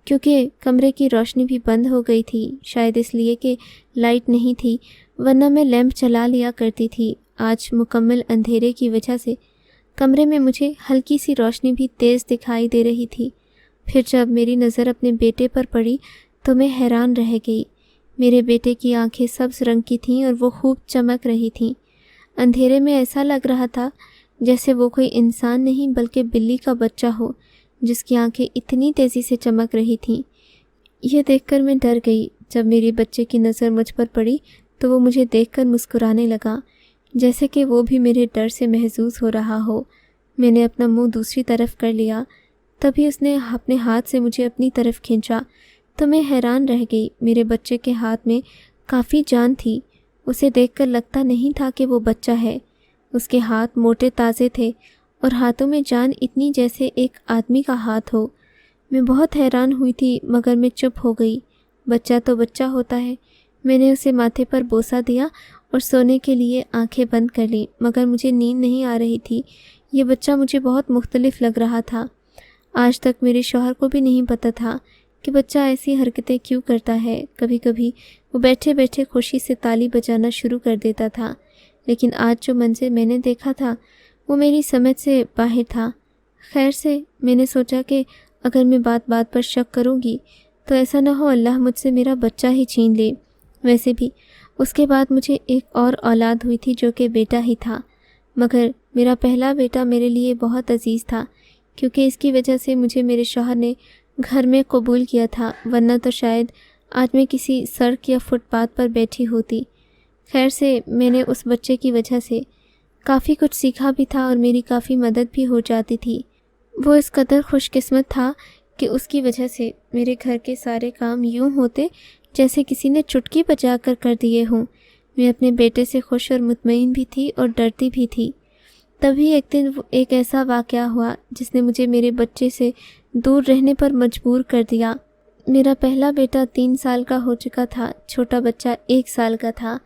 [SPEAKER 1] کیونکہ کمرے کی روشنی بھی بند ہو گئی تھی، شاید اس لیے کہ لائٹ نہیں تھی، ورنہ میں لیمپ چلا لیا کرتی تھی۔ آج مکمل اندھیرے کی وجہ سے کمرے میں مجھے ہلکی سی روشنی بھی تیز دکھائی دے رہی تھی۔ پھر جب میری نظر اپنے بیٹے پر پڑی تو میں حیران رہ گئی۔ میرے بیٹے کی آنکھیں سبز رنگ کی تھیں اور وہ خوب چمک رہی تھیں۔ اندھیرے میں ایسا لگ رہا تھا جیسے وہ کوئی انسان نہیں بلکہ بلی کا بچہ ہو، جس کی آنکھیں اتنی تیزی سے چمک رہی تھیں۔ یہ دیکھ کر میں ڈر گئی۔ جب میرے بچے کی نظر مجھ پر پڑی تو وہ مجھے دیکھ کر مسکرانے لگا، جیسے کہ وہ بھی میرے ڈر سے محظوظ ہو رہا ہو۔ میں نے اپنا منہ دوسری طرف کر لیا، تبھی اس نے اپنے ہاتھ سے مجھے اپنی طرف کھینچا تو میں حیران رہ گئی۔ میرے بچے کے ہاتھ میں کافی جان تھی، اسے دیکھ کر لگتا نہیں تھا کہ وہ بچہ ہے۔ اس کے ہاتھ موٹے تازے تھے اور ہاتھوں میں جان اتنی جیسے ایک آدمی کا ہاتھ ہو۔ میں بہت حیران ہوئی تھی، مگر میں چپ ہو گئی۔ بچہ تو بچہ ہوتا ہے۔ میں نے اسے ماتھے پر بوسہ دیا اور سونے کے لیے آنکھیں بند کر لیں، مگر مجھے نیند نہیں آ رہی تھی۔ یہ بچہ مجھے بہت مختلف لگ رہا تھا۔ آج تک میرے شوہر کو بھی نہیں پتہ تھا کہ بچہ ایسی حرکتیں کیوں کرتا ہے۔ کبھی کبھی وہ بیٹھے بیٹھے خوشی سے تالی بجانا شروع کر دیتا تھا، لیکن آج جو منظر میں نے دیکھا تھا وہ میری سمجھ سے باہر تھا۔ خیر سے میں نے سوچا کہ اگر میں بات بات پر شک کروں گی تو ایسا نہ ہو اللہ مجھ سے میرا بچہ ہی چھین لے۔ ویسے بھی اس کے بعد مجھے ایک اور اولاد ہوئی تھی جو کہ بیٹا ہی تھا، مگر میرا پہلا بیٹا میرے لیے بہت عزیز تھا، کیونکہ اس کی وجہ سے مجھے میرے شوہر نے گھر میں قبول کیا تھا، ورنہ تو شاید آج میں کسی سڑک یا فٹ پاتھ پر بیٹھی ہوتی۔ خیر سے میں نے اس بچے کی وجہ سے کافی کچھ سیکھا بھی تھا اور میری کافی مدد بھی ہو جاتی تھی۔ وہ اس قدر خوش قسمت تھا کہ اس کی وجہ سے میرے گھر کے سارے کام یوں ہوتے جیسے کسی نے چٹکی بجا کر دیے ہوں۔ میں اپنے بیٹے سے خوش اور مطمئن بھی تھی اور ڈرتی بھی تھی۔ تبھی ایک دن ایک ایسا واقعہ ہوا جس نے مجھے میرے بچے سے دور رہنے پر مجبور کر دیا۔ میرا پہلا بیٹا 3 سال کا ہو چکا تھا، چھوٹا بچہ 1 سال کا تھا۔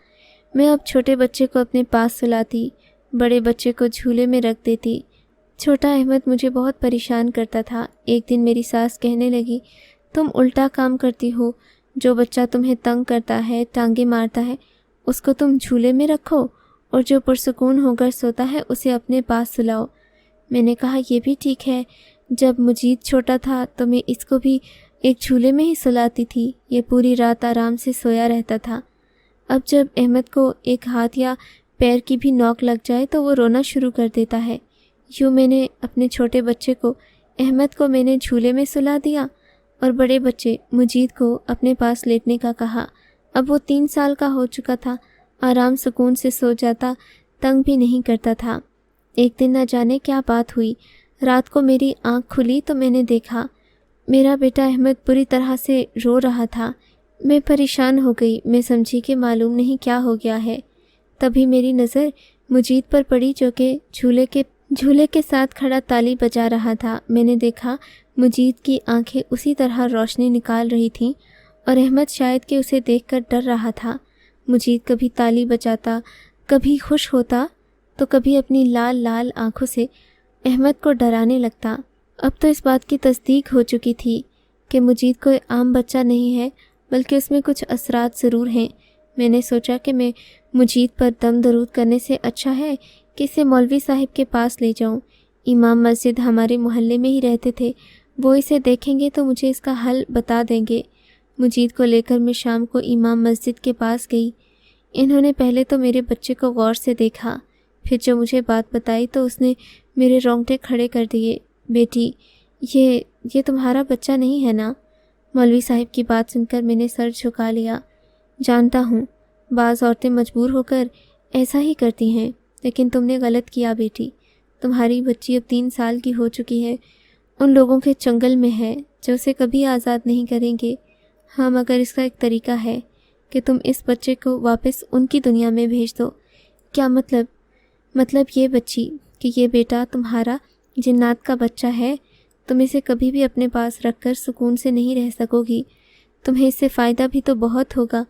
[SPEAKER 1] میں اب چھوٹے بچے کو اپنے پاس سلاتی، بڑے بچے کو جھولے میں رکھ دیتی۔ چھوٹا احمد مجھے بہت پریشان کرتا تھا۔ ایک دن میری ساس کہنے لگی، تم الٹا کام کرتی ہو، جو بچہ تمہیں تنگ کرتا ہے، ٹانگیں مارتا ہے، اس کو تم جھولے میں رکھو، اور جو پرسکون ہو کر سوتا ہے اسے اپنے پاس سلاؤ۔ میں نے کہا یہ بھی ٹھیک ہے، جب مجید چھوٹا تھا تو میں اس کو بھی ایک جھولے میں ہی سلاتی تھی، یہ پوری رات آرام سے سویا رہتا تھا۔ اب جب احمد کو ایک ہاتھ یا پیر کی بھی نوک لگ جائے تو وہ رونا شروع کر دیتا ہے۔ یوں میں نے اپنے چھوٹے بچے کو، احمد کو میں نے جھولے میں سلا دیا اور بڑے بچے مجید کو اپنے پاس لیٹنے کا کہا۔ اب وہ 3 سال کا ہو چکا تھا، آرام سکون سے سو جاتا، تنگ بھی نہیں کرتا تھا۔ ایک دن نہ جانے کیا بات ہوئی، رات کو میری آنکھ کھلی تو میں نے دیکھا میرا بیٹا احمد بری طرح سے رو رہا تھا۔ میں پریشان ہو گئی، میں سمجھی کہ معلوم نہیں کیا ہو گیا ہے۔ تبھی میری نظر مجید پر پڑی جو کہ جھولے کے ساتھ کھڑا تالی بجا رہا تھا۔ میں نے دیکھا مجید کی آنکھیں اسی طرح روشنی نکال رہی تھیں اور احمد شاید کہ اسے دیکھ کر ڈر رہا تھا۔ مجید کبھی تالی بجاتا، کبھی خوش ہوتا تو کبھی اپنی لال لال آنکھوں سے احمد کو ڈرانے لگتا۔ اب تو اس بات کی تصدیق ہو چکی تھی کہ مجید کوئی عام بچہ نہیں ہے، بلکہ اس میں کچھ اثرات ضرور ہیں۔ میں نے سوچا کہ میں مجید پر دم درود کرنے سے اچھا ہے کہ اسے مولوی صاحب کے پاس لے جاؤں۔ امام مسجد ہمارے محلے میں ہی رہتے تھے، وہ اسے دیکھیں گے تو مجھے اس کا حل بتا دیں گے۔ مجید کو لے کر میں شام کو امام مسجد کے پاس گئی۔ انہوں نے پہلے تو میرے بچے کو غور سے دیکھا، پھر جب مجھے بات بتائی تو اس نے میرے رونگٹے کھڑے کر دیے۔ بیٹی، یہ تمہارا بچہ نہیں ہے نا؟ مولوی صاحب کی بات سن کر میں نے سر جھکا لیا۔ جانتا ہوں بعض عورتیں مجبور ہو کر ایسا ہی کرتی ہیں، لیکن تم نے غلط کیا بیٹی۔ تمہاری بچی اب 3 سال کی ہو چکی ہے، ان لوگوں کے چنگل میں ہے جو اسے کبھی آزاد نہیں کریں گے۔ ہاں، مگر اس کا ایک طریقہ ہے کہ تم اس بچے کو واپس ان کی دنیا میں بھیج دو۔ کیا مطلب یہ بچی کہ یہ بیٹا تمہارا جنات کا بچہ ہے، تم اسے کبھی بھی اپنے پاس رکھ کر سکون سے نہیں رہ سکو گی۔ تمہیں اس سے فائدہ بھی تو بہت ہوگا،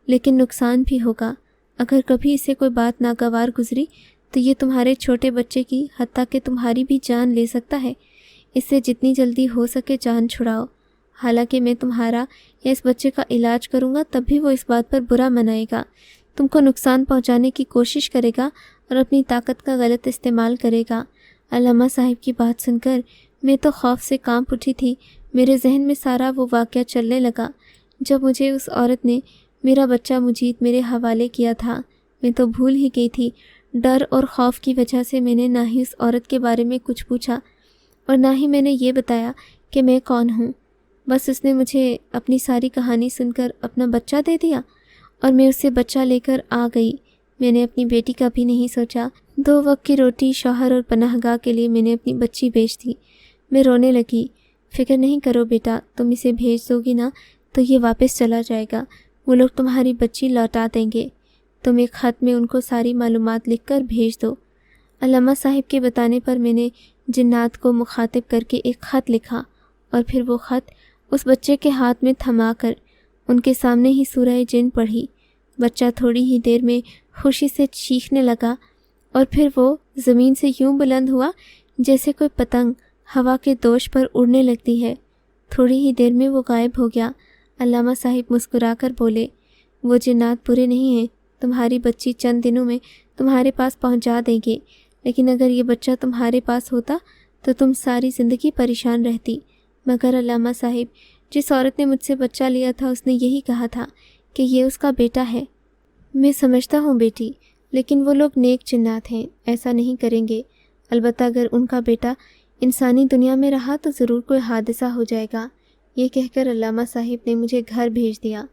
[SPEAKER 1] لیکن نقصان بھی ہوگا۔ اگر کبھی اسے کوئی بات ناگوار گزری تو یہ تمہارے چھوٹے بچے کی، حتیٰ کہ تمہاری بھی جان لے سکتا ہے۔ اس سے جتنی جلدی ہو سکے جان چھڑاؤ۔ حالانکہ میں تمہارا یا اس بچے کا علاج کروں گا تب بھی وہ اس بات پر برا منائے گا، تم کو نقصان پہنچانے کی کوشش کرے گا اور اپنی طاقت کا غلط استعمال کرے گا۔ علامہ صاحب کی بات سن کر میں تو خوف سے کانپ اٹھی تھی۔ میرے ذہن میں سارا وہ واقعہ چلنے لگا جب مجھے اس عورت نے میرا بچہ مجید میرے حوالے کیا تھا۔ میں تو بھول ہی گئی تھی۔ ڈر اور خوف کی وجہ سے میں نے نہ ہی اس عورت کے بارے میں کچھ پوچھا اور نہ ہی میں نے یہ بتایا کہ میں کون ہوں۔ بس اس نے مجھے اپنی ساری کہانی سن کر اپنا بچہ دے دیا اور میں اس سے بچہ لے کر آ گئی۔ میں نے اپنی بیٹی کا بھی نہیں سوچا۔ 2 وقت کی روٹی، شوہر اور پناہ گاہ کے لیے میں نے اپنی بچی بیچ دی۔ میں رونے لگی۔ فکر نہیں کرو بیٹا، تم اسے بھیج دو گی نا تو یہ واپس چلا جائے گا، وہ لوگ تمہاری بچی لوٹا دیں گے۔ تم ایک خط میں ان کو ساری معلومات لکھ کر بھیج دو۔ علامہ صاحب کے بتانے پر میں نے جنات کو مخاطب کر کے ایک خط لکھا اور پھر وہ خط اس بچے کے ہاتھ میں تھما کر ان کے سامنے ہی سورہ جن پڑھی۔ بچہ تھوڑی ہی دیر میں خوشی سے چیخنے لگا اور پھر وہ زمین سے یوں بلند ہوا جیسے کوئی پتنگ ہوا کے دوش پر اڑنے لگتی ہے۔ تھوڑی ہی دیر میں وہ غائب ہو گیا۔ علامہ صاحب مسکرا کر بولے، وہ جنات برے نہیں ہیں، تمہاری بچی چند دنوں میں تمہارے پاس پہنچا دیں گے، لیکن اگر یہ بچہ تمہارے پاس ہوتا تو تم ساری زندگی پریشان رہتی۔ مگر علامہ صاحب، جس عورت نے مجھ سے بچہ لیا تھا اس نے یہی کہا تھا کہ یہ اس کا بیٹا ہے۔ میں سمجھتا ہوں بیٹی، لیکن وہ لوگ نیک جنات ہیں، ایسا نہیں کریں گے۔ البتہ اگر ان کا بیٹا انسانی دنیا میں رہا تو ضرور کوئی حادثہ ہو جائے گا۔ یہ کہہ کر علامہ صاحب نے مجھے گھر بھیج دیا۔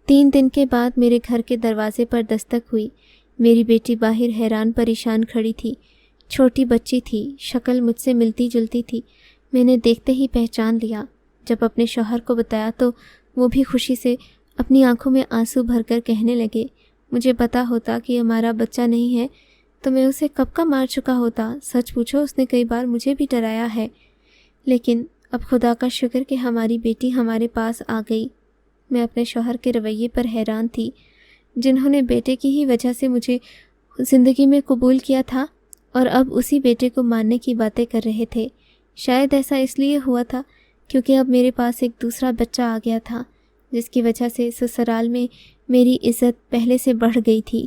[SPEAKER 1] 3 دن کے بعد میرے گھر کے دروازے پر دستک ہوئی۔ میری بیٹی باہر حیران پریشان کھڑی تھی۔ چھوٹی بچی تھی، شکل مجھ سے ملتی جلتی تھی۔ میں نے دیکھتے ہی پہچان لیا۔ جب اپنے شوہر کو بتایا تو وہ بھی خوشی سے اپنی آنکھوں میں آنسو بھر کر کہنے لگے، مجھے پتا ہوتا کہ ہمارا بچہ نہیں ہے تو میں اسے کب کا مار چکا ہوتا۔ سچ پوچھو اس نے کئی بار مجھے بھی ڈرایا ہے، لیکن اب خدا کا شکر کہ ہماری بیٹی ہمارے پاس آ گئی۔ میں اپنے شوہر کے رویے پر حیران تھی، جنہوں نے بیٹے کی ہی وجہ سے مجھے زندگی میں قبول کیا تھا اور اب اسی بیٹے کو ماننے کی باتیں کر رہے تھے۔ شاید ایسا اس لیے ہوا تھا کیونکہ اب میرے پاس ایک دوسرا بچہ آ گیا تھا، جس کی وجہ سے سسرال میں میری عزت پہلے سے بڑھ گئی تھی۔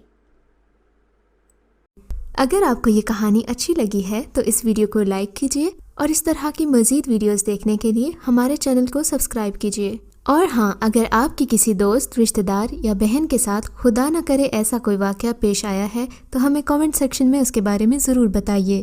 [SPEAKER 2] اگر آپ کو یہ کہانی اچھی لگی ہے تو اس ویڈیو کو لائک کیجیے اور اس طرح کی مزید ویڈیوز دیکھنے کے لیے ہمارے چینل کو سبسکرائب کیجیے۔ اور ہاں، اگر آپ کی کسی دوست، رشتہ دار یا بہن کے ساتھ خدا نہ کرے ایسا کوئی واقعہ پیش آیا ہے تو ہمیں کامنٹ سیکشن میں اس کے بارے میں ضرور بتائیے۔